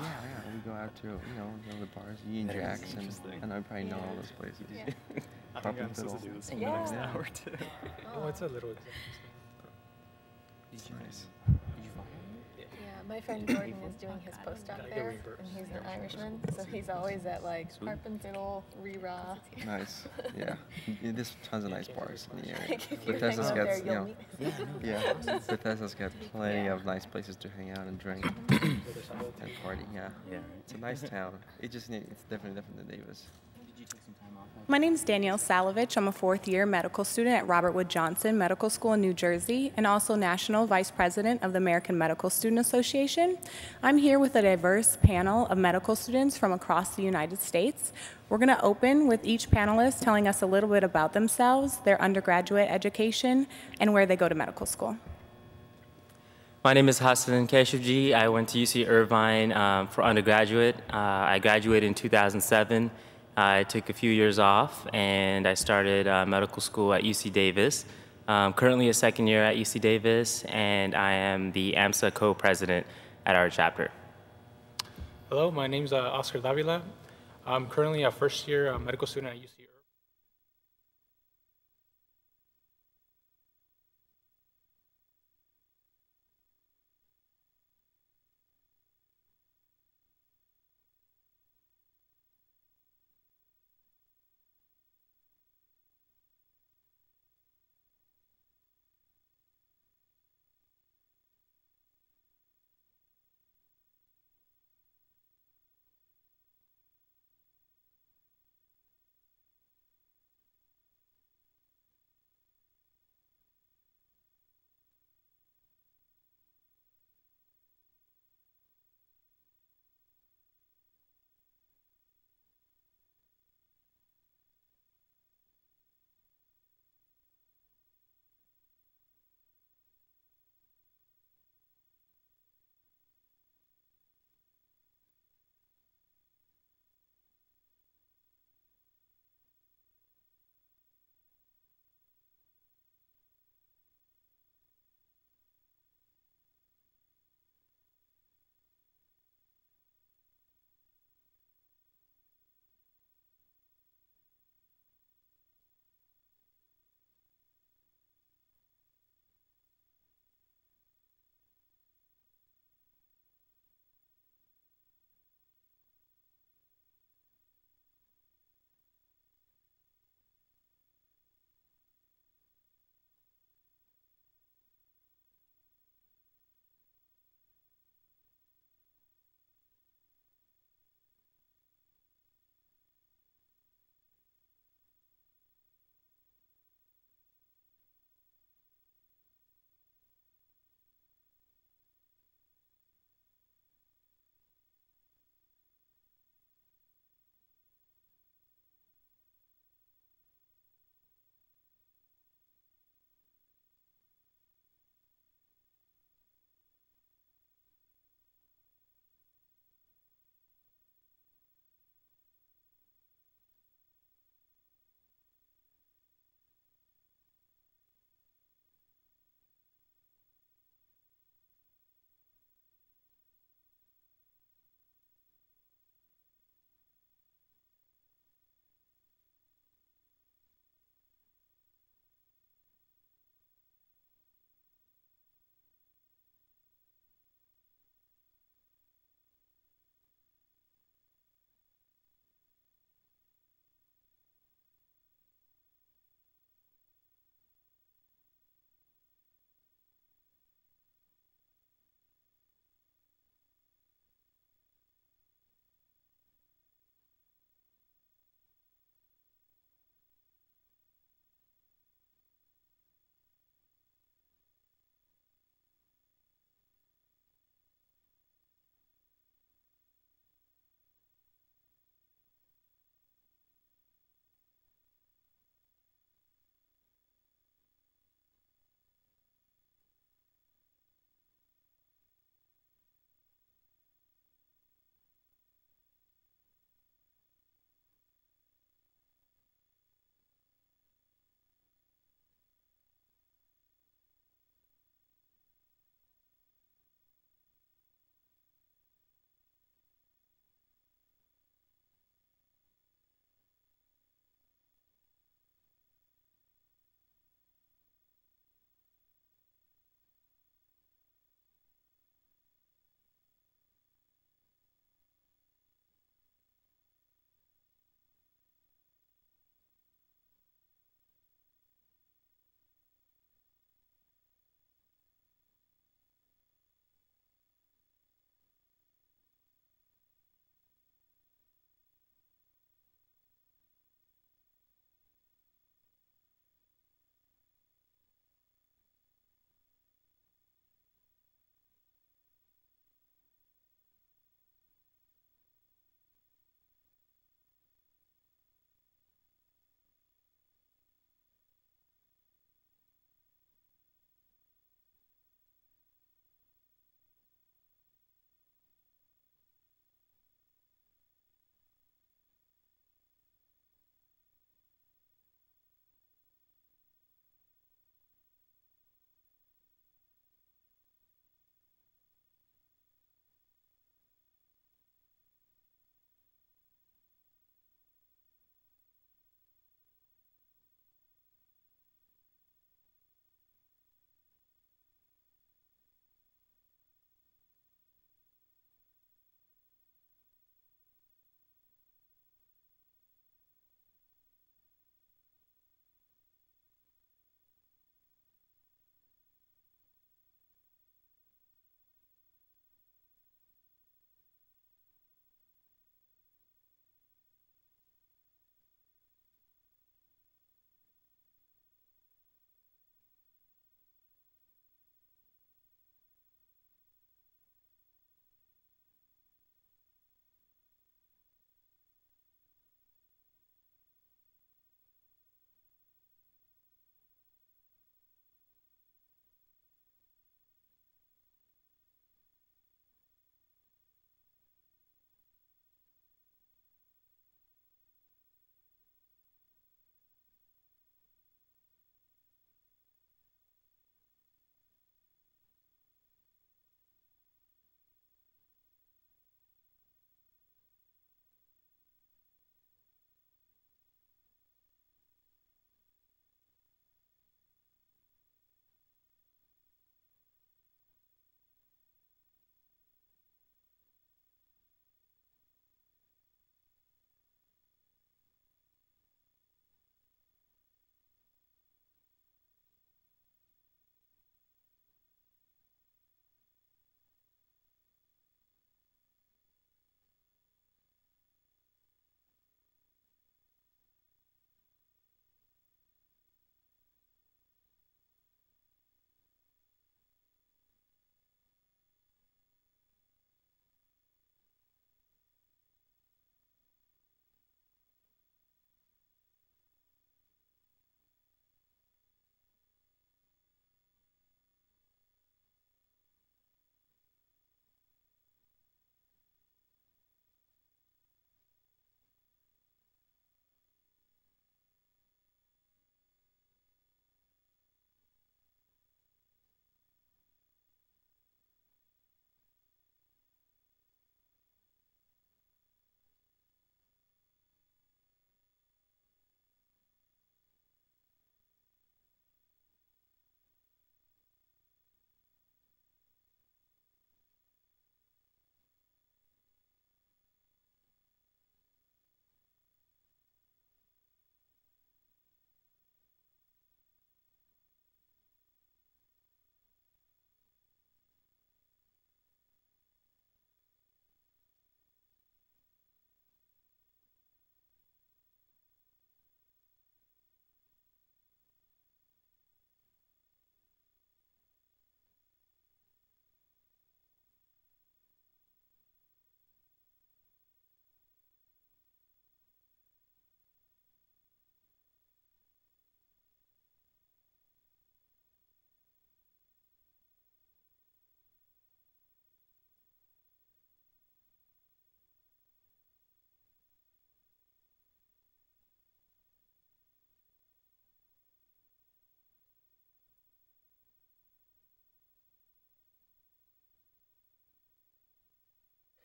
Yeah, we go out to, the bars, E and Jack's, and I probably know all those places. Yeah. I think I'm supposed to do this for the next hour too. Oh, it's a little exam. It's nice. Yeah, my friend Jordan is doing his postdoc there, and he's an Irishman, so he's always at like Harp and Fiddle, Rira. Nice. Yeah. There's tons of nice bars in the area. Like if you're hanging Bethesda's out got, there, you'll meet. yeah. Bethesda's got plenty of nice places to hang out and drink and party. Yeah. Yeah. It's a nice town. It's definitely different than Davis. My name is Danielle Salvage. I'm a fourth-year medical student at Robert Wood Johnson Medical School in New Jersey and also National Vice President of the American Medical Student Association. I'm here with a diverse panel of medical students from across the United States. We're going to open with each panelist telling us a little bit about themselves, their undergraduate education, and where they go to medical school. My name is Hassan Keshivji. I went to UC Irvine for undergraduate. I graduated in 2007. I took a few years off, and I started medical school at UC Davis. Currently a second year at UC Davis, and I am the AMSA co-president at our chapter. Hello, my name's Oscar Davila. I'm currently a first-year medical student at UC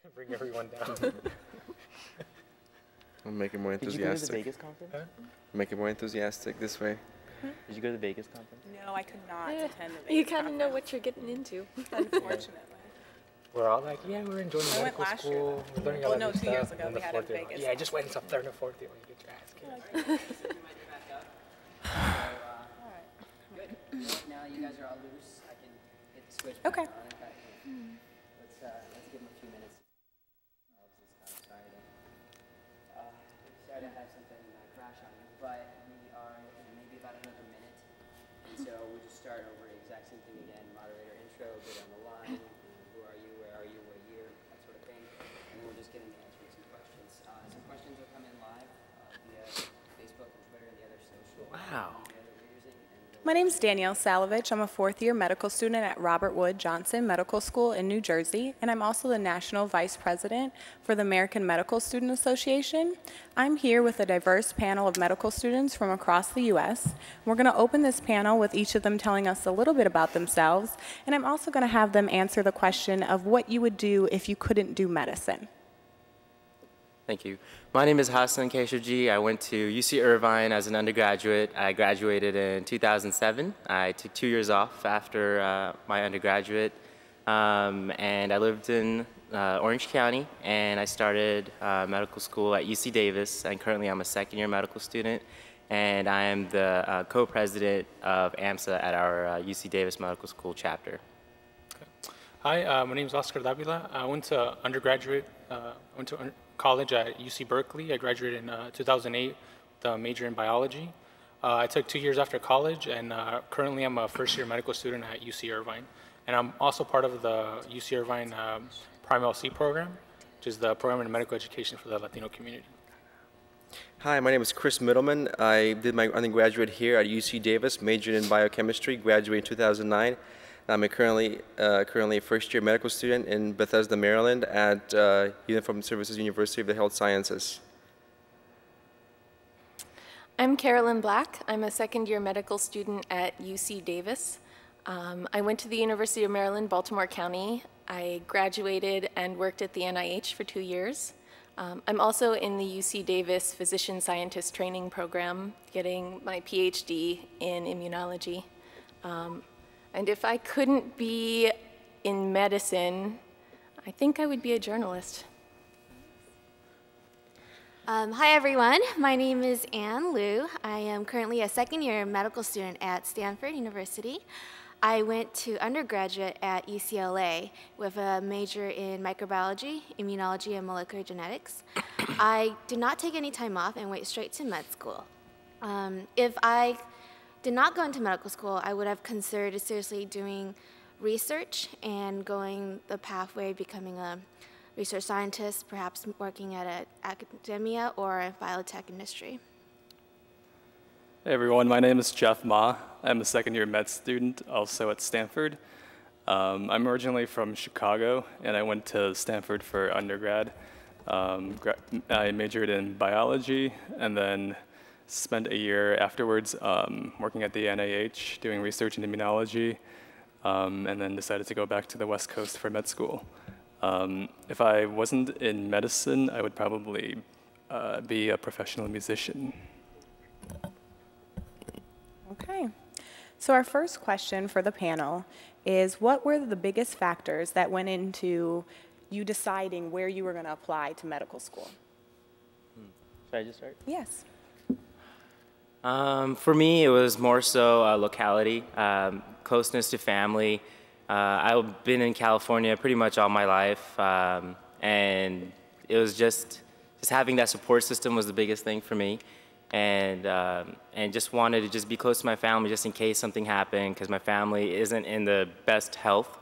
Bring everyone down. I'll make it more Did you go to the enthusiastic. Vegas conference? Huh? Make it more enthusiastic this way. Did you go to the Vegas conference? No, I could not Yeah, attend the you Vegas kind of know conference, what you're getting into. unfortunately. We're all like, yeah, we're enjoying I went medical last year, school. We're learning Well, all no, that 2 new years stuff. ago And we the had it in fourth year, Vegas. yeah, just wait until third and fourth year when you get your ass kicked. Good. Now you guys are all loose. I can hit the switch. Okay. Let's give them a few minutes. Sorry to have something crash on you, but we are in maybe about another minute, and so we'll just start over the exact same thing again. Moderator intro, go down the line. Who are you? Where are you? What year? That sort of thing, and then we'll just get into answering some questions. Some questions will come in live via Facebook and Twitter and the other social Wow. media that we're using. And My name's Danielle Salvage. I'm a fourth-year medical student at Robert Wood Johnson Medical School in New Jersey, and I'm also the National Vice President for the American Medical Student Association. I'm here with a diverse panel of medical students from across the U.S. We're going to open this panel with each of them telling us a little bit about themselves, and I'm also going to have them answer the question of what you would do if you couldn't do medicine. Thank you. My name is Hassan Khashoggi. I went to UC Irvine as an undergraduate. I graduated in 2007. I took 2 years off after my undergraduate, and I lived in Orange County, and I started medical school at UC Davis, and currently I'm a second-year medical student, and I am the co-president of AMSA at our UC Davis Medical School chapter. Hi, my name is Oscar Davila. I went to college at UC Berkeley. I graduated in 2008 with a major in biology. I took 2 years after college, and currently I'm a first-year medical student at UC Irvine. And I'm also part of the UC Irvine Prime LC program, which is the program in medical education for the Latino community. Hi, my name is Chris Mittleman. I did my undergraduate here at UC Davis, majored in biochemistry, graduated in 2009. I'm currently a first-year medical student in Bethesda, Maryland at Uniformed Services University of the Health Sciences. I'm Carolyn Black. I'm a second-year medical student at UC Davis. I went to the University of Maryland, Baltimore County. I graduated and worked at the NIH for 2 years. I'm also in the UC Davis Physician Scientist Training Program, getting my PhD in immunology. And if I couldn't be in medicine, I think I would be a journalist. Hi everyone, my name is Anne Liu. I am currently a second-year medical student at Stanford University. I went to undergraduate at UCLA with a major in microbiology, immunology, and molecular genetics. I did not take any time off and went straight to med school. If I did not go into medical school, I would have considered seriously doing research and going the pathway, becoming a research scientist, perhaps working at an academia or a biotech industry. Hey everyone, my name is Jeff Ma. I'm a second-year med student, also at Stanford. I'm originally from Chicago, and I went to Stanford for undergrad. I majored in biology, and then spent a year afterwards working at the NIH, doing research in immunology, and then decided to go back to the West Coast for med school. If I wasn't in medicine, I would probably be a professional musician. Okay. So our first question for the panel is, what were the biggest factors that went into you deciding where you were going to apply to medical school? Should I just start? Yes. For me, it was more so locality, closeness to family. I've been in California pretty much all my life, and it was just having that support system was the biggest thing for me, and just wanted to just be close to my family just in case something happened, because my family isn't in the best health.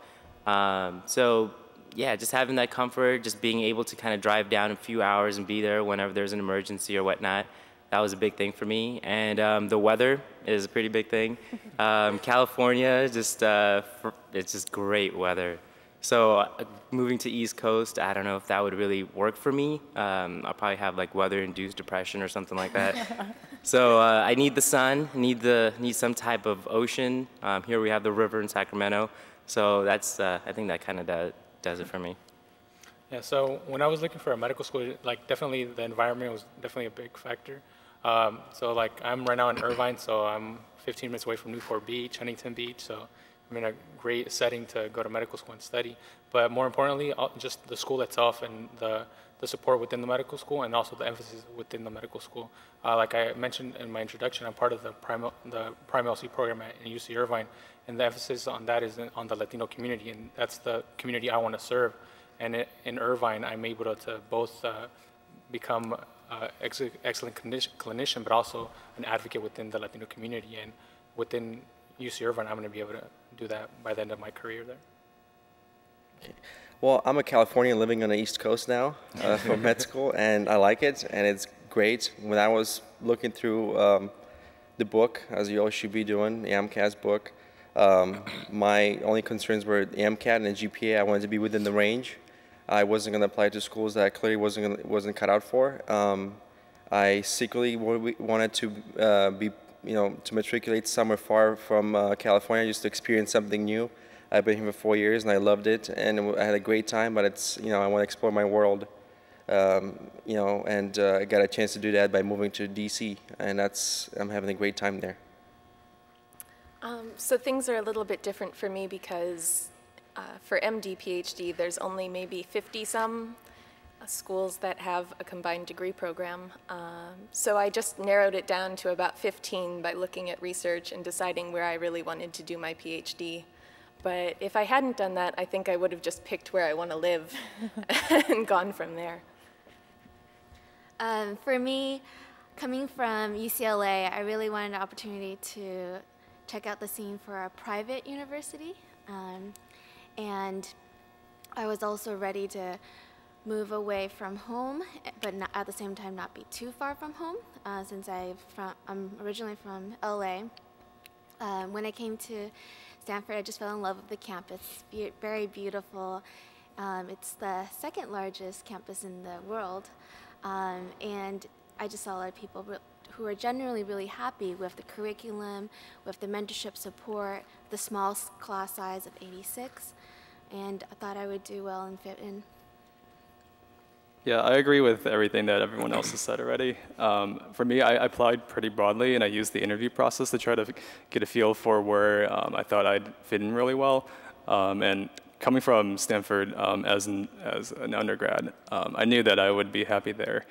So yeah, just having that comfort, just being able to kind of drive down a few hours and be there whenever there's an emergency or whatnot. That was a big thing for me. And the weather is a pretty big thing. California, it's just great weather. So moving to East Coast, I don't know if that would really work for me. I'll probably have like weather-induced depression or something like that. So I need the sun, need some type of ocean. Here we have the river in Sacramento. So that's, I think that kind of does it for me. Yeah, so when I was looking for a medical school, like definitely the environment was definitely a big factor. So like I'm right now in Irvine, so I'm 15 minutes away from Newport Beach, Huntington Beach, so I'm in a great setting to go to medical school and study. But more importantly, just the school itself and the support within the medical school and also the emphasis within the medical school. Like I mentioned in my introduction, I'm part of the Prime LC program at UC Irvine, and the emphasis on that is on the Latino community, and that's the community I want to serve. And in Irvine, I'm able to both become excellent clinician, but also an advocate within the Latino community. And within UC Irvine, I'm going to be able to do that by the end of my career there. Okay. Well, I'm a Californian living on the East Coast now for med school, and I like it, and it's great. When I was looking through the book, as you always should be doing, the AMCAS book, my only concerns were the MCAT and the GPA. I wanted to be within the range. I wasn't going to apply to schools that I clearly wasn't cut out for. I secretly wanted to to matriculate somewhere far from California just to experience something new. I've been here for 4 years and I loved it, and I had a great time. But it's I want to explore my world, and I got a chance to do that by moving to DC, and I'm having a great time there. So things are a little bit different for me because for MD, PhD, there's only maybe 50-some schools that have a combined degree program. So I just narrowed it down to about 15 by looking at research and deciding where I really wanted to do my PhD. But if I hadn't done that, I think I would have just picked where I want to live and gone from there. For me, coming from UCLA, I really wanted an opportunity to check out the scene for a private university. And I was also ready to move away from home, but not, at the same time not be too far from home, since I'm originally from LA. When I came to Stanford, I just fell in love with the campus. Very beautiful. It's the second largest campus in the world, and I just saw a lot of people who are generally really happy with the curriculum, with the mentorship support, the small class size of 86, and I thought I would do well and fit in. Yeah, I agree with everything that everyone else has said already. For me, I applied pretty broadly, and I used the interview process to try to get a feel for where I thought I'd fit in really well. And coming from Stanford as an undergrad, I knew that I would be happy there.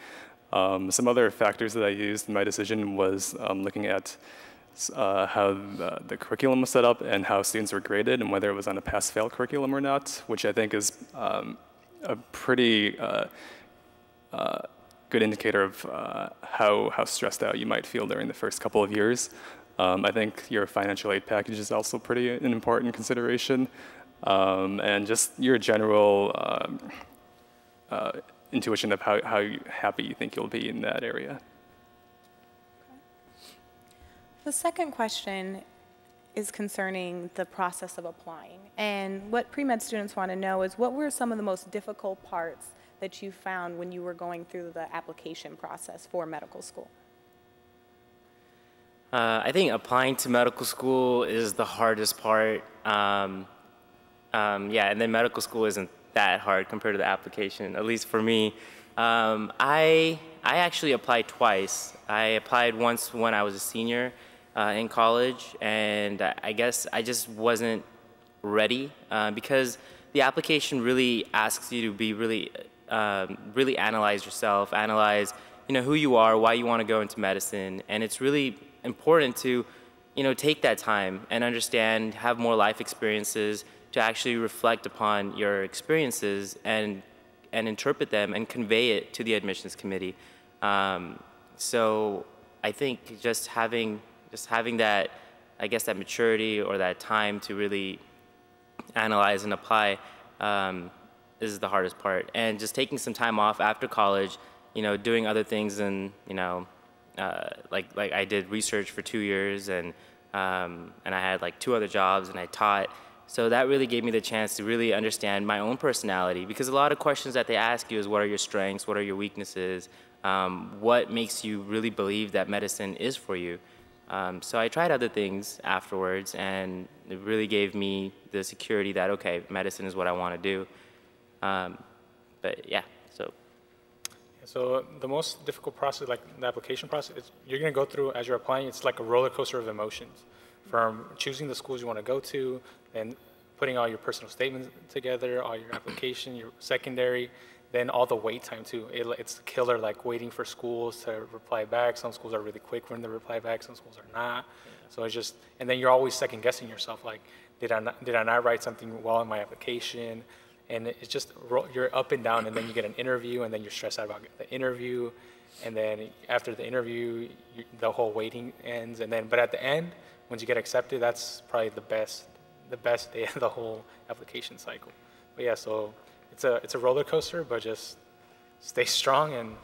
Some other factors that I used in my decision was looking at how the curriculum was set up and how students were graded and whether it was on a pass-fail curriculum or not, which I think is a pretty good indicator of how stressed out you might feel during the first couple of years. I think your financial aid package is also an important consideration, and just your general intuition of how happy you think you'll be in that area. The second question is concerning the process of applying. And what pre-med students want to know is, what were some of the most difficult parts that you found when you were going through the application process for medical school? I think applying to medical school is the hardest part. Yeah, and then medical school isn't that hard compared to the application, at least for me. I actually applied twice. I applied once when I was a senior in college, and I guess I just wasn't ready because the application really asks you to be really analyze yourself, analyze who you are, why you want to go into medicine, and it's really important to take that time and understand, have more life experiences to actually reflect upon your experiences and interpret them and convey it to the admissions committee. So I think just having that, I guess, that maturity or that time to really analyze and apply is the hardest part. And just taking some time off after college, doing other things, and like I did research for 2 years, and I had like 2 other jobs, and I taught. So that really gave me the chance to really understand my own personality, because a lot of questions that they ask you is, what are your strengths, what are your weaknesses, what makes you really believe that medicine is for you. So I tried other things afterwards, and it really gave me the security that, okay, medicine is what I want to do. But yeah, so. So the most difficult process, like the application process, is you're going to go through as you're applying. It's like a roller coaster of emotions, from choosing the schools you want to go to, and putting all your personal statements together, all your application, your secondary, then all the wait time too. It's killer, like waiting for schools to reply back. Some schools are really quick when they reply back. Some schools are not. Yeah. So it's just, and then you're always second guessing yourself, like, did I not write something well in my application? And it's just, you're up and down, and then you get an interview, and then you're stressed out about the interview, and then after the interview, the whole waiting ends, and then, but at the end, once you get accepted, that's probably the best day of the whole application cycle. But yeah, so it's a roller coaster, but just stay strong and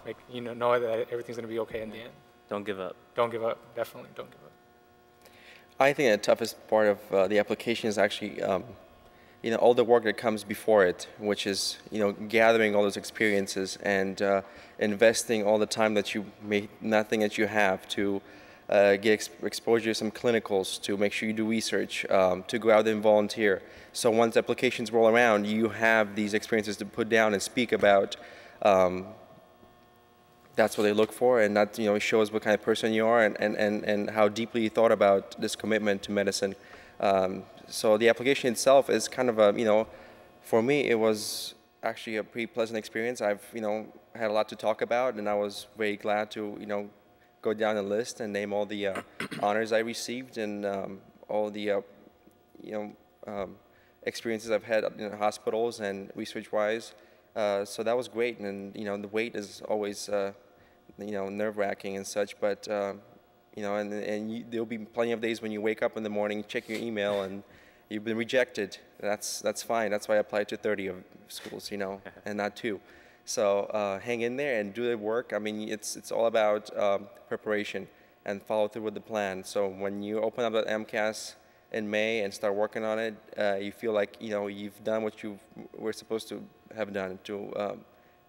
know that everything's gonna be okay in the end. Don't give up. Don't give up, definitely don't give up. I think the toughest part of the application is actually all the work that comes before it, which is, gathering all those experiences and investing all the time that you may, nothing that you have to get exposure to some clinicals, to make sure you do research, to go out and volunteer. So once applications roll around, you have these experiences to put down and speak about. That's what they look for, and that shows what kind of person you are and how deeply you thought about this commitment to medicine. So the application itself is kind of a, for me, it was actually a pretty pleasant experience. I've, had a lot to talk about, and I was very glad to, go down the list and name all the honors I received and all the, experiences I've had in hospitals and research-wise. So that was great, and the wait is always, nerve-wracking and such, but. There'll be plenty of days when you wake up in the morning, check your email, and you've been rejected. That's fine. That's why I applied to 30 of schools, and not 2. So hang in there and do the work. I mean, it's all about preparation and follow through with the plan. So when you open up that MCAS in May and start working on it, you feel like you've done what you were supposed to have done to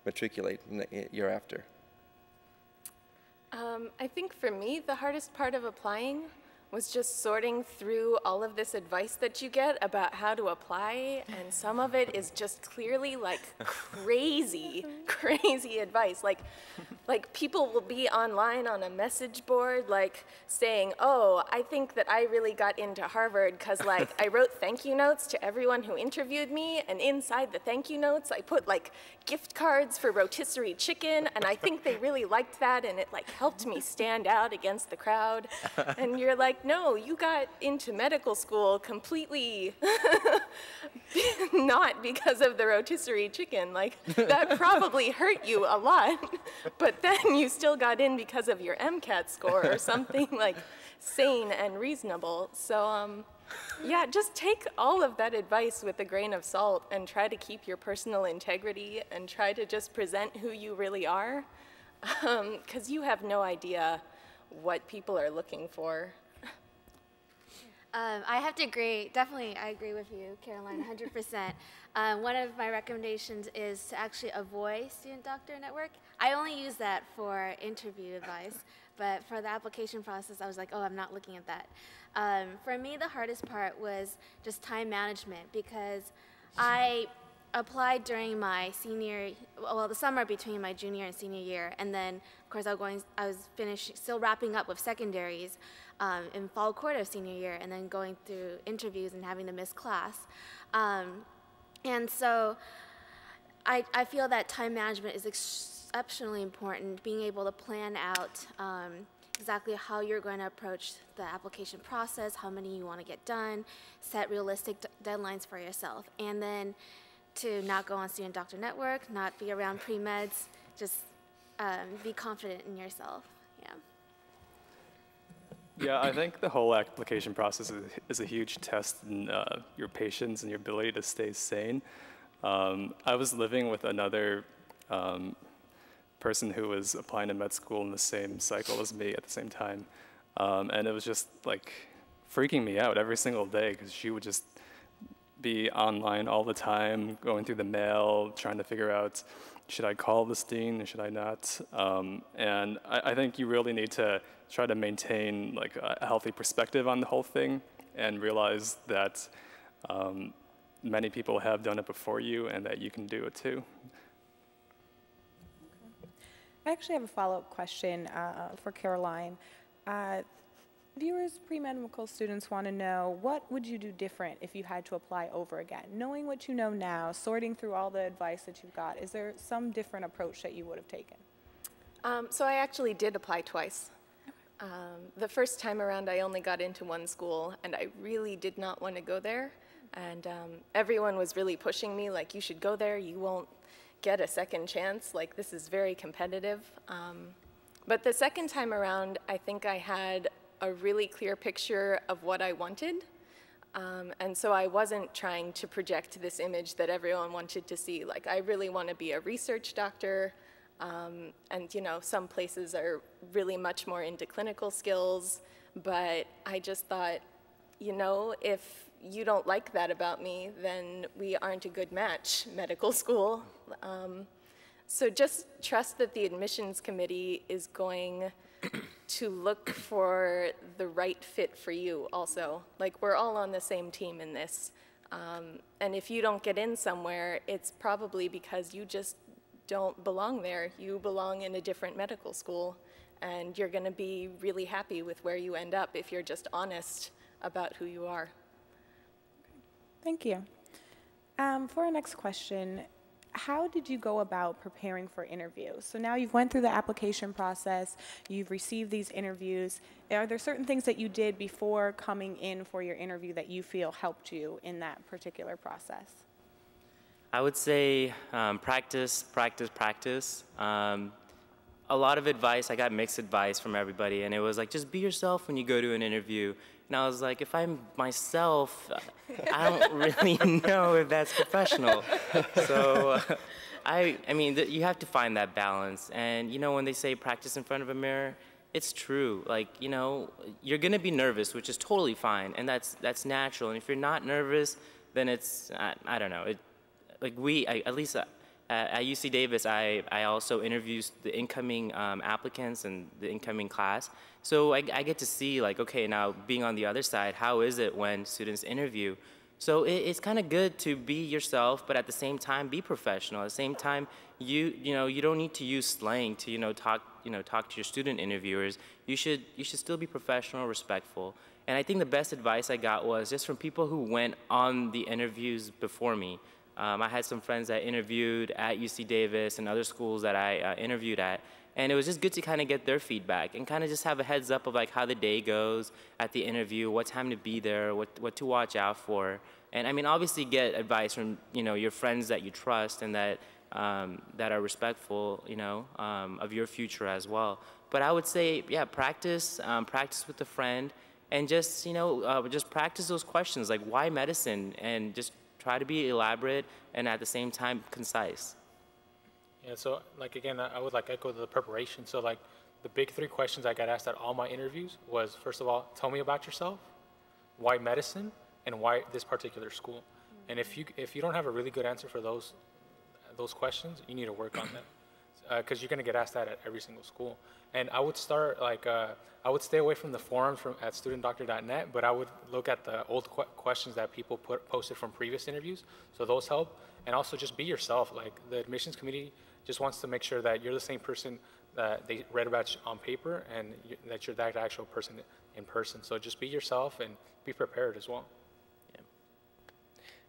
matriculate in the year after. I think for me, the hardest part of applying was just sorting through all of this advice that you get about how to apply, and some of it is just clearly like crazy advice. Like people will be online on a message board like saying, oh, I think that I really got into Harvard because like I wrote thank you notes to everyone who interviewed me, and inside the thank you notes I put like gift cards for rotisserie chicken, and I think they really liked that, and it like helped me stand out against the crowd. And you're like, no, you got into medical school completely not because of the rotisserie chicken. Like, that probably hurt you a lot, but then you still got in because of your MCAT score or something like sane and reasonable. So, yeah, just take all of that advice with a grain of salt and try to keep your personal integrity and try to just present who you really are, because you have no idea what people are looking for. I have to agree. Definitely, I agree with you, Caroline, 100%. One of my recommendations is to actually avoid student-doctor network. I only use that for interview advice, but for the application process, I was like, oh, I'm not looking at that. For me, the hardest part was just time management, because I applied during my the summer between my junior and senior year, and then, of course, I was still wrapping up with secondaries in fall quarter of senior year, and then going through interviews and having to miss class. And so I feel that time management is exceptionally important, being able to plan out exactly how you're going to approach the application process, how many you want to get done, set realistic deadlines for yourself, and then to not go on student-doctor network, not be around pre-meds, just be confident in yourself. Yeah. Yeah, I think the whole application process is a huge test in your patience and your ability to stay sane. I was living with another person who was applying to med school in the same cycle as me at the same time, and it was just like freaking me out every single day, because she would just be online all the time, going through the mail, trying to figure out, should I call this dean or should I not? And I think you really need to try to maintain like a healthy perspective on the whole thing and realize that many people have done it before you and that you can do it too. I actually have a follow-up question for Caroline. Viewers, pre-medical students want to know, what would you do different if you had to apply over again? Knowing what you know now, sorting through all the advice that you've got, is there some different approach that you would have taken? So I actually did apply twice. The first time around, I only got into one school, and I really did not want to go there. And everyone was really pushing me, like, you should go there, you won't get a second chance, like, this is very competitive. But the second time around, I think I had a really clear picture of what I wanted. And so I wasn't trying to project this image that everyone wanted to see. Like, I really want to be a research doctor. And, you know, some places are really much more into clinical skills. But I just thought, you know, if you don't like that about me, then we aren't a good match, medical school. So just trust that the admissions committee is going to look for the right fit for you also. Like, we're all on the same team in this. And if you don't get in somewhere, it's probably because you just don't belong there. You belong in a different medical school, and you're going to be really happy with where you end up if you're just honest about who you are. Thank you. For our next question, how did you go about preparing for interviews? So now you've went through the application process, you've received these interviews. Are there certain things that you did before coming in for your interview that you feel helped you in that particular process? I would say practice, practice, practice. A lot of advice, I got mixed advice from everybody, and it was like, just be yourself when you go to an interview. And I was like, if I'm myself, I don't really know if that's professional. So I mean, you have to find that balance. And, you know, when they say practice in front of a mirror, it's true. Like, you know, you're going to be nervous, which is totally fine, and that's natural. And if you're not nervous, then it's, I don't know. At least at UC Davis, I also interview the incoming applicants and the incoming class. So I get to see, like, okay, now being on the other side, how is it when students interview? So it's kind of good to be yourself, but at the same time, be professional. At the same time, you don't need to use slang to talk to your student interviewers. You should still be professional, respectful. And I think the best advice I got was just from people who went on the interviews before me. I had some friends that interviewed at UC Davis and other schools that I interviewed at, and it was just good to kind of get their feedback and kind of just have a heads up of like how the day goes at the interview, what time to be there, what to watch out for. And I mean, obviously get advice from your friends that you trust and that are respectful of your future as well. But I would say, yeah, practice with a friend, and just just practice those questions like why medicine, and just try to be elaborate and at the same time concise. Yeah, so like again, I would like echo the preparation. So like the big three questions I got asked at all my interviews was, first of all, tell me about yourself, why medicine, and why this particular school. And if you don't have a really good answer for those questions, you need to work on them, because you're going to get asked that at every single school. And I would start I would stay away from the forums at studentdoctor.net, but I would look at the old questions that people posted from previous interviews. So those help. And also just be yourself. Like the admissions committee just wants to make sure that you're the same person that they read about on paper, and that you're that actual person in person. So just be yourself and be prepared as well.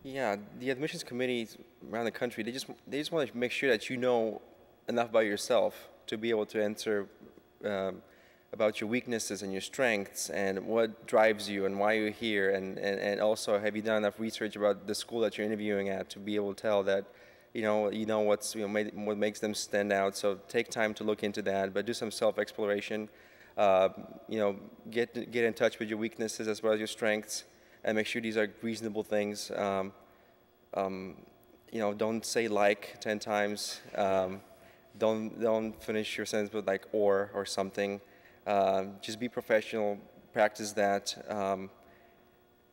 Yeah, the admissions committees around the country, they just want to make sure that you know enough about yourself to be able to answer about your weaknesses and your strengths and what drives you and why you're here, and also have you done enough research about the school that you're interviewing at to be able to tell that what makes them stand out. So take time to look into that, but do some self-exploration. Get in touch with your weaknesses as well as your strengths, and make sure these are reasonable things. Don't say like 10 times. Don't finish your sentence with like or something. Just be professional, practice that,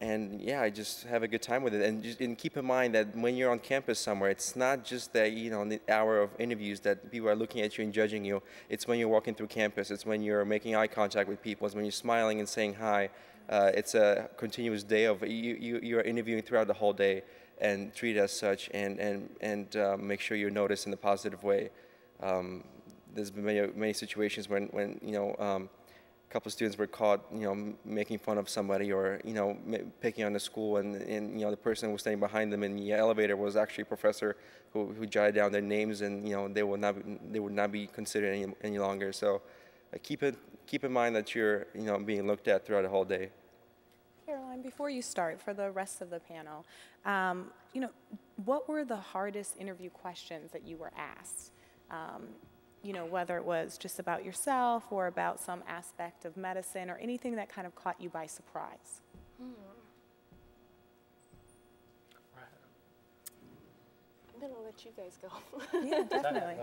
and yeah, just have a good time with it. And keep in mind that when you're on campus somewhere, it's not just that the hour of interviews that people are looking at you and judging you. It's when you're walking through campus. It's when you're making eye contact with people. It's when you're smiling and saying hi. It's a continuous day of you are interviewing throughout the whole day, and treat it as such, and make sure you're noticed in a positive way. there's been many situations when a couple of students were caught, making fun of somebody or, picking on the school, and the person who was standing behind them in the elevator was actually a professor who jotted down their names, and, they would not be considered any longer. So keep in mind that you're, being looked at throughout the whole day. Caroline, before you start, for the rest of the panel, what were the hardest interview questions that you were asked? Whether it was just about yourself or about some aspect of medicine or anything that kind of caught you by surprise. I'm gonna let you guys go. Yeah, definitely.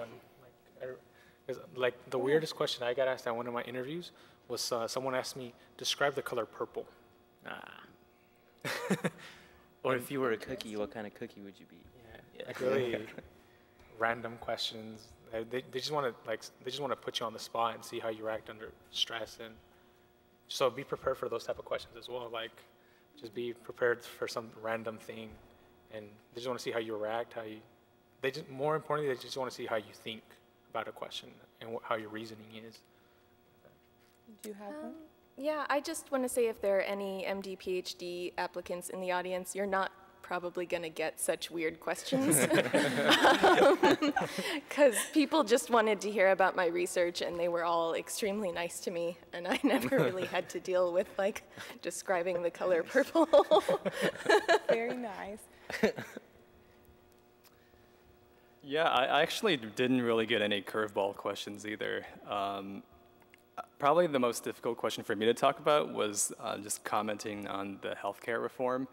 The weirdest question I got asked at one of my interviews was someone asked me, describe the color purple. Or if you were a cookie, what kind of cookie would you be? Yeah. Like really random questions. They just want to put you on the spot and see how you react under stress, and so be prepared for those type of questions as well. Like, just be prepared for some random thing, and they just want to see how you react. More importantly, they just want to see how you think about a question and how your reasoning is. Do you have one? Yeah, I just want to say if there are any MD, PhD applicants in the audience, you're not probably going to get such weird questions. Because people just wanted to hear about my research, and they were all extremely nice to me, and I never really had to deal with, describing the color purple. Very nice. Yeah, I actually didn't really get any curveball questions either. Probably the most difficult question for me to talk about was just commenting on the healthcare reform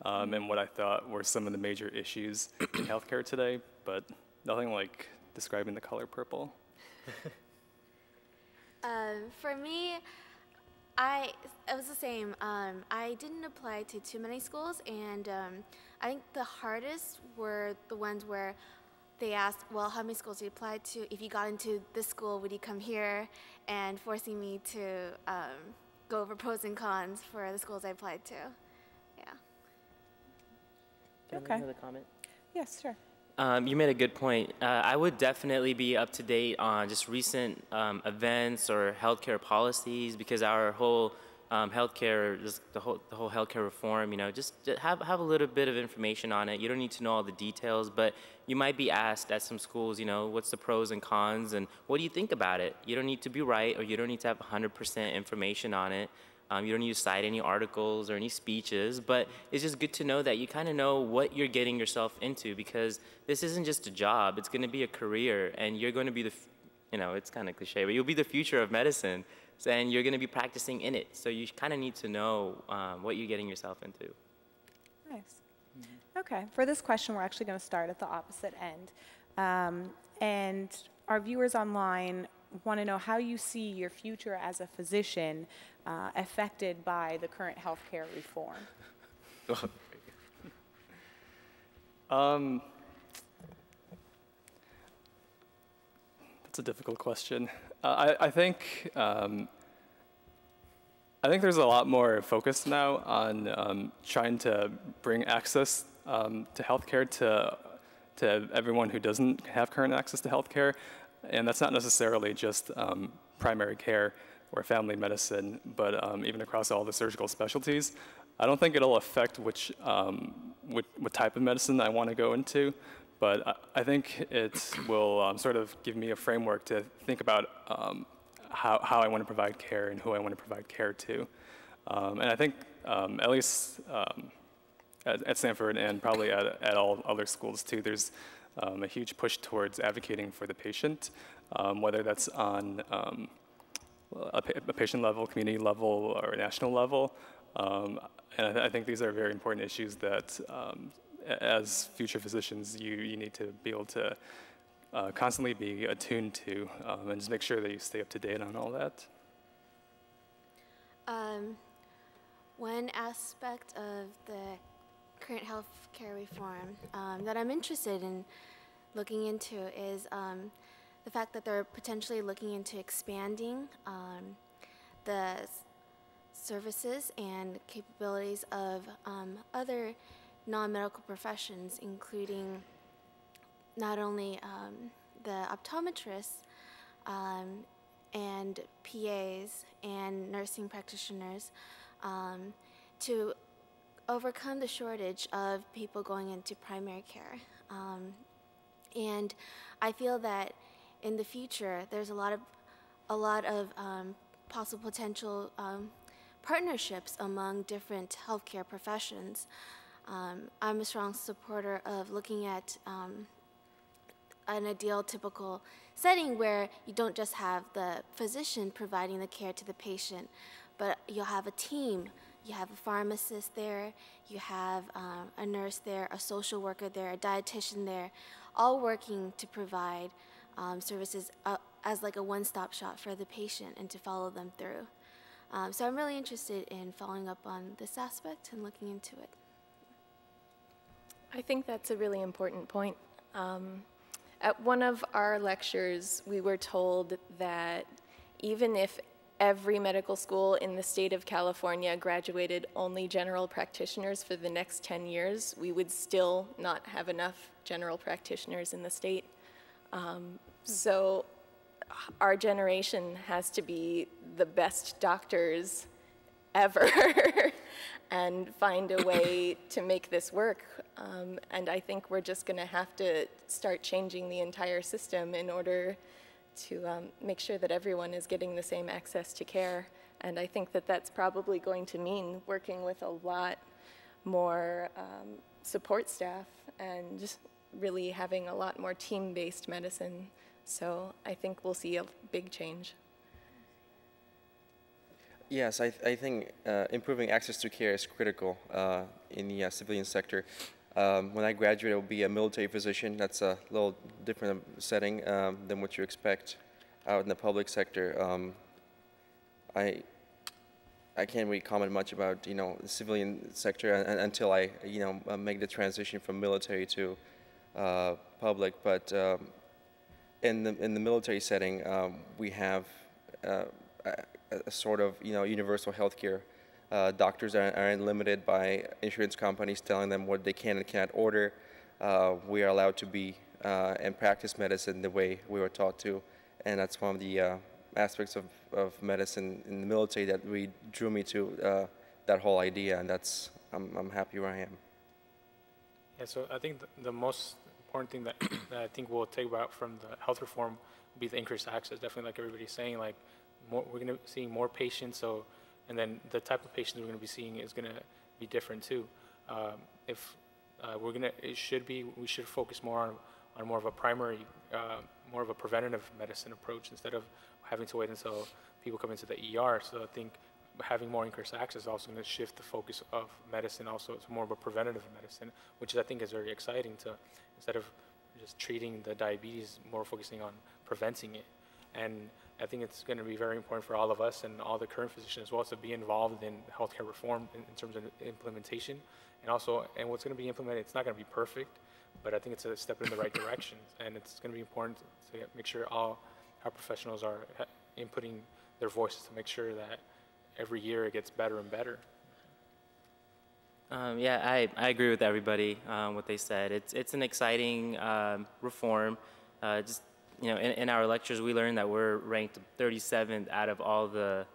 and what I thought were some of the major issues in healthcare today, but nothing like describing the color purple. For me, it was the same. I didn't apply to too many schools, and I think the hardest were the ones where they asked, well, how many schools you applied to? If you got into this school, would you come here? And forcing me to go over pros and cons for the schools I applied to. Yeah. Can I make another comment? Yes, sure. You made a good point. I would definitely be up to date on just recent events or healthcare policies, because our whole healthcare, just the whole healthcare reform, just have a little bit of information on it. You don't need to know all the details, but you might be asked at some schools, what's the pros and cons, and what do you think about it? You don't need to be right, or you don't need to have 100% information on it. You don't need to cite any articles or any speeches, but it's just good to know that you kind of know what you're getting yourself into, because this isn't just a job, it's going to be a career, and you're going to be it's kind of cliche, but you'll be the future of medicine, and you're going to be practicing in it. So you kind of need to know what you're getting yourself into. Nice. Okay, for this question, we're actually going to start at the opposite end. And our viewers online want to know how you see your future as a physician affected by the current healthcare reform. That's a difficult question. I think there's a lot more focus now on trying to bring access to healthcare to everyone who doesn't have current access to healthcare, and that's not necessarily just primary care or family medicine, but even across all the surgical specialties. I don't think it'll affect what type of medicine I want to go into, but I think it will sort of give me a framework to think about how I want to provide care and who I want to provide care to. And I think at least at Stanford and probably at all other schools too, there's a huge push towards advocating for the patient, whether that's on a patient level, community level, or national level. And I think these are very important issues that as future physicians, you need to be able to constantly be attuned to and just make sure that you stay up to date on all that. One aspect of the current healthcare reform that I'm interested in looking into is the fact that they're potentially looking into expanding the services and capabilities of other non-medical professions, including not only the optometrists, and PAs and nursing practitioners to overcome the shortage of people going into primary care. And I feel that in the future, there's a lot of possible potential partnerships among different healthcare professions. I'm a strong supporter of looking at an ideal typical setting where you don't just have the physician providing the care to the patient, but you'll have a team. You have a pharmacist there, you have a nurse there, a social worker there, a dietitian there, all working to provide services as like a one-stop shop for the patient and to follow them through. So I'm really interested in following up on this aspect and looking into it. I think that's a really important point. At one of our lectures, we were told that even if every medical school in the state of California graduated only general practitioners for the next 10 years, we would still not have enough general practitioners in the state. So our generation has to be the best doctors ever and find a way to make this work. And I think we're just going to have to start changing the entire system in order to make sure that everyone is getting the same access to care. And I think that that's probably going to mean working with a lot more support staff and really having a lot more team-based medicine. So I think we'll see a big change. Yes, I think improving access to care is critical in the civilian sector. When I graduate, I will be a military physician. That's a little different setting than what you expect out in the public sector. I can't really comment much about the civilian sector until I make the transition from military to public. But in the military setting, we have a sort of universal health care. Doctors aren't limited by insurance companies telling them what they can and cannot order. We are allowed to be and practice medicine the way we were taught to, and that's one of the aspects of medicine in the military that really drew me to that whole idea, and I'm happy where I am. Yeah, so I think the most important thing that, that I think we'll take about from the health reform will be the increased access. Definitely, like everybody's saying, like we're going to be seeing more patients, and then the type of patients we're going to be seeing is going to be different too. We should focus more on more of a primary, more of a preventative medicine approach instead of having to wait until people come into the ER. So I think having more increased access is also going to shift the focus of medicine also to more of a preventative medicine, which I think is very exciting to, instead of just treating the diabetes, more focusing on preventing it. And I think it's going to be very important for all of us and all the current physicians as well to be involved in healthcare reform in terms of implementation. And what's going to be implemented, it's not going to be perfect, but I think it's a step in the right direction. And it's going to be important to make sure all our professionals are inputting their voices to make sure that every year it gets better and better. Yeah, I agree with everybody, what they said. It's an exciting reform. In our lectures, we learned that we're ranked 37th out of all the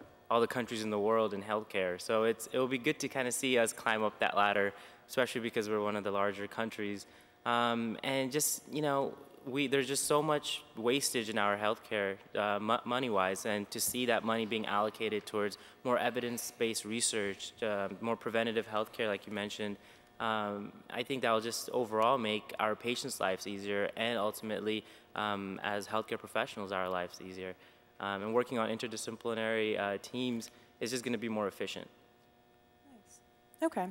countries in the world in healthcare. So it will be good to kind of see us climb up that ladder, especially because we're one of the larger countries. And just there's just so much wastage in our healthcare, money-wise, and to see that money being allocated towards more evidence-based research, more preventative healthcare, like you mentioned. I think that will just overall make our patients' lives easier, and ultimately, as healthcare professionals, our lives easier. And working on interdisciplinary teams is just going to be more efficient. Nice. Okay.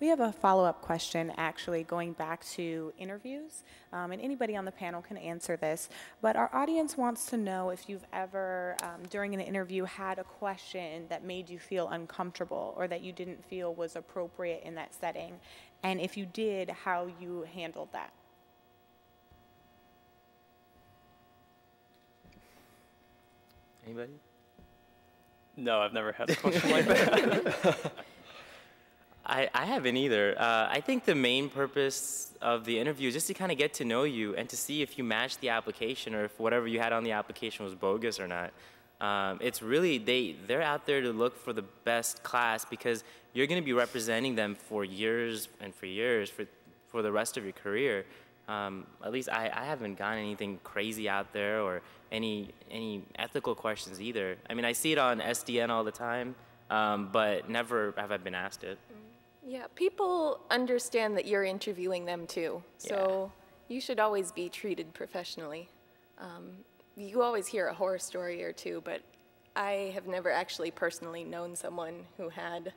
We have a follow-up question, actually, going back to interviews. And anybody on the panel can answer this. But our audience wants to know if you've ever, during an interview, had a question that made you feel uncomfortable or that you didn't feel was appropriate in that setting. And if you did, how you handled that. Anybody? No, I've never had a question like that. I haven't either. I think the main purpose of the interview is just to kind of get to know you and to see if you match the application or if whatever you had on the application was bogus or not. It's really, they're out there to look for the best class because you're going to be representing them for years and for years, for the rest of your career. At least I haven't gotten anything crazy out there or any ethical questions either. I mean, I see it on SDN all the time, but never have I been asked it. Yeah, people understand that you're interviewing them too, so you should always be treated professionally. You always hear a horror story or two, but I have never actually personally known someone who had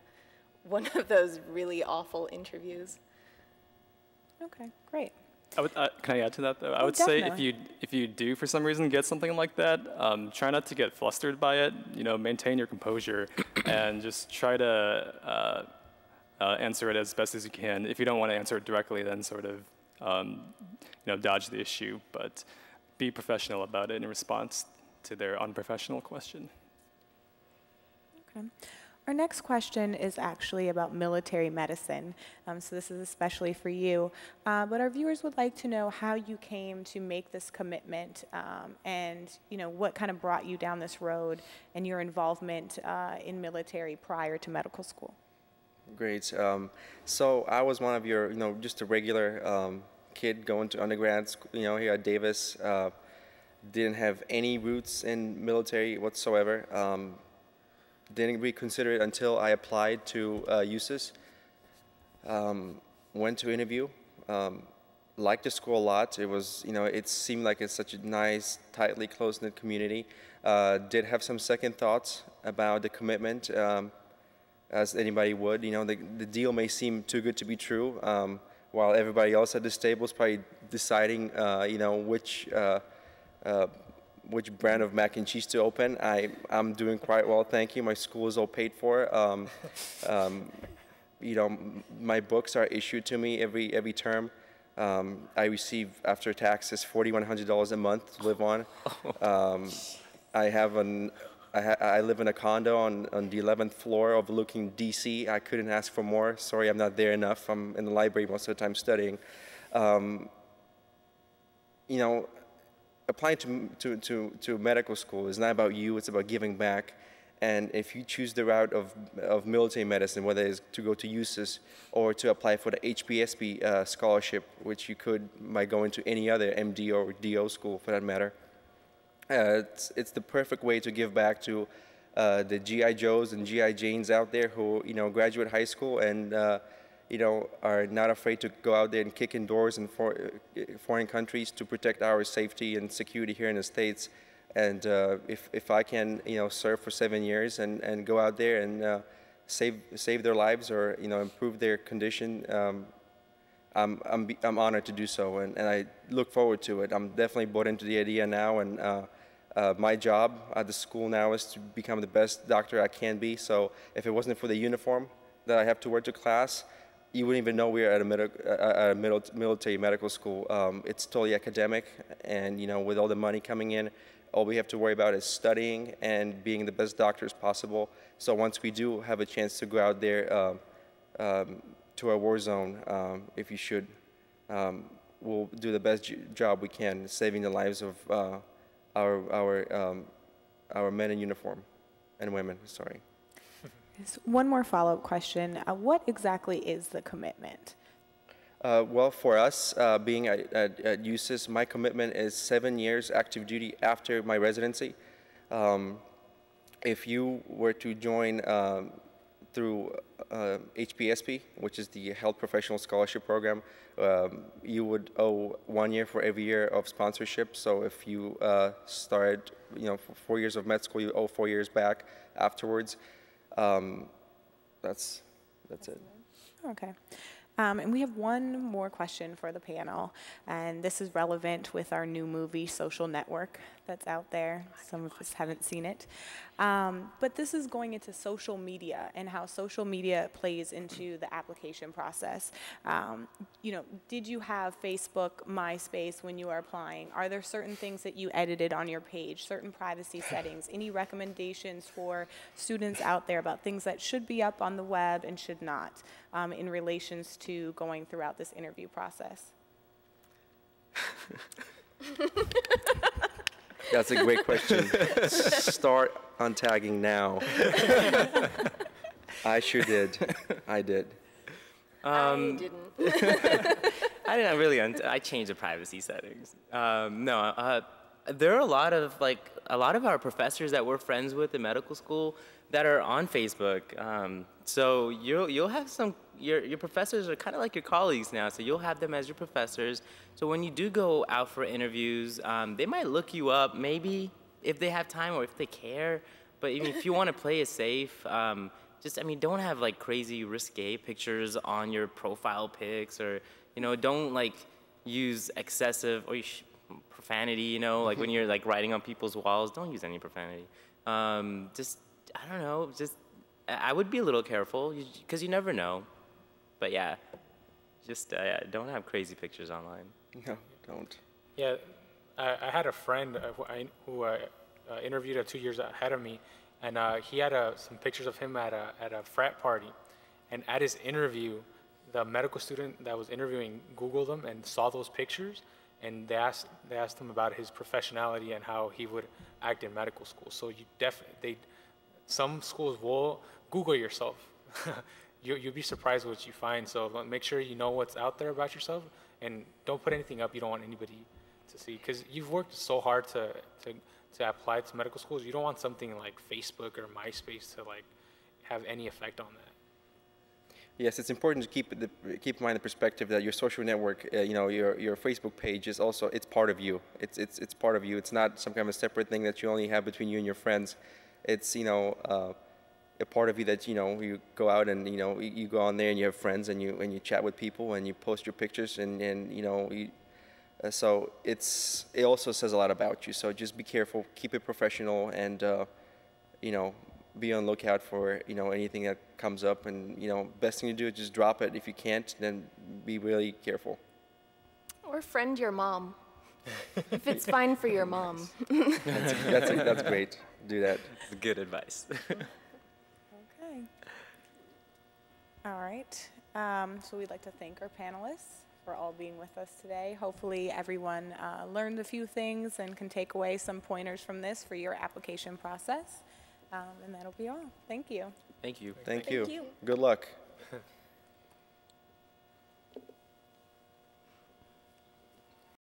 one of those really awful interviews. Okay, great. Can I add to that though? I would definitely. say if you do for some reason get something like that, try not to get flustered by it. You know, maintain your composure and just try to answer it as best as you can. If you don't want to answer it directly, then sort of dodge the issue, but be professional about it in response to their unprofessional question. Okay. Our next question is actually about military medicine. So this is especially for you. But our viewers would like to know how you came to make this commitment and what kind of brought you down this road and your involvement in military prior to medical school. Great. So I was one of your, just a regular kid going to undergrad school, here at Davis. Didn't have any roots in military whatsoever. Didn't reconsider it until I applied to USIS. Went to interview. Liked the school a lot. It was, it seemed like it's such a nice, tightly close-knit community. Did have some second thoughts about the commitment, as anybody would. The deal may seem too good to be true, while everybody else at this table is probably deciding, which brand of mac and cheese to open. I'm doing quite well, thank you. My school is all paid for. My books are issued to me every term. I receive, after taxes, $4,100 a month to live on. I live in a condo on the 11th floor overlooking DC. I couldn't ask for more. Sorry, I'm not there enough. I'm in the library most of the time studying. Applying to medical school is not about you, it's about giving back. And if you choose the route of military medicine, whether it's to go to USIS or to apply for the HBSB scholarship, which you could by going to any other MD or DO school for that matter, it's the perfect way to give back to the GI Joes and GI Janes out there who graduate high school and are not afraid to go out there and kick in doors in foreign countries to protect our safety and security here in the States. And if I can, serve for 7 years and go out there and save their lives or improve their condition, I'm honored to do so, and I look forward to it. I'm definitely bought into the idea now, and my job at the school now is to become the best doctor I can be. So if it wasn't for the uniform that I have to wear to class, you wouldn't even know we're at a military medical school. It's totally academic, and with all the money coming in, all we have to worry about is studying and being the best doctors possible. So once we do have a chance to go out there to a war zone, if you should, we'll do the best job we can, saving the lives of our men in uniform and women. Sorry. One more follow-up question. What exactly is the commitment? Well, for us, being at USIS, my commitment is 7 years active duty after my residency. If you were to join through HPSP, which is the Health Professional Scholarship Program, you would owe 1 year for every year of sponsorship. So if you started, for 4 years of med school, you owe 4 years back afterwards. That's it. Okay. And we have one more question for the panel, and this is relevant with our new movie, Social Network, that's out there. Some of us haven't seen it. But this is going into social media and how social media plays into the application process. Did you have Facebook, MySpace when you were applying? Are there certain things that you edited on your page, certain privacy settings? Any recommendations for students out there about things that should be up on the web and should not in relations to going throughout this interview process? That's a great question. Start untagging now. I sure did. I did. I didn't. I didn't really. I changed the privacy settings. There are a lot of our professors that we're friends with in medical school that are on Facebook. So you'll have some. Your professors are kind of like your colleagues now. So you'll have them as your professors. So when you do go out for interviews, they might look you up, maybe if they have time or if they care. But even if you want to play it safe, don't have like crazy risque pictures on your profile pics, or don't like use excessive or profanity. Like when you're like writing on people's walls, don't use any profanity. I would be a little careful because you never know. But yeah, don't have crazy pictures online. No, don't. Yeah, I had a friend who interviewed 2 years ahead of me, and he had some pictures of him at a frat party. And at his interview, the medical student that was interviewing Googled him and saw those pictures, and they asked him about his professionality and how he would act in medical school. So some schools will Google yourself. You'll be surprised what you find. So make sure you know what's out there about yourself, and don't put anything up you don't want anybody to see. Because you've worked so hard to apply to medical schools. You don't want something like Facebook or MySpace to like have any effect on that. Yes, it's important to keep in mind the perspective that your social network, your Facebook page is also, it's part of you. It's part of you. It's not some kind of a separate thing that you only have between you and your friends. It's a part of you that you go out and you go on there and you have friends and you chat with people and you post your pictures so it also says a lot about you. So just be careful, keep it professional, and be on lookout for anything that comes up, and best thing to do is just drop it. If you can't, then be really careful. Or friend your mom. If it's fine for your mom. That's great. Do that. That's good advice. Okay. All right. So we'd like to thank our panelists for all being with us today. Hopefully everyone learned a few things and can take away some pointers from this for your application process. And that'll be all. Thank you. Thank you. Thank you. Good luck.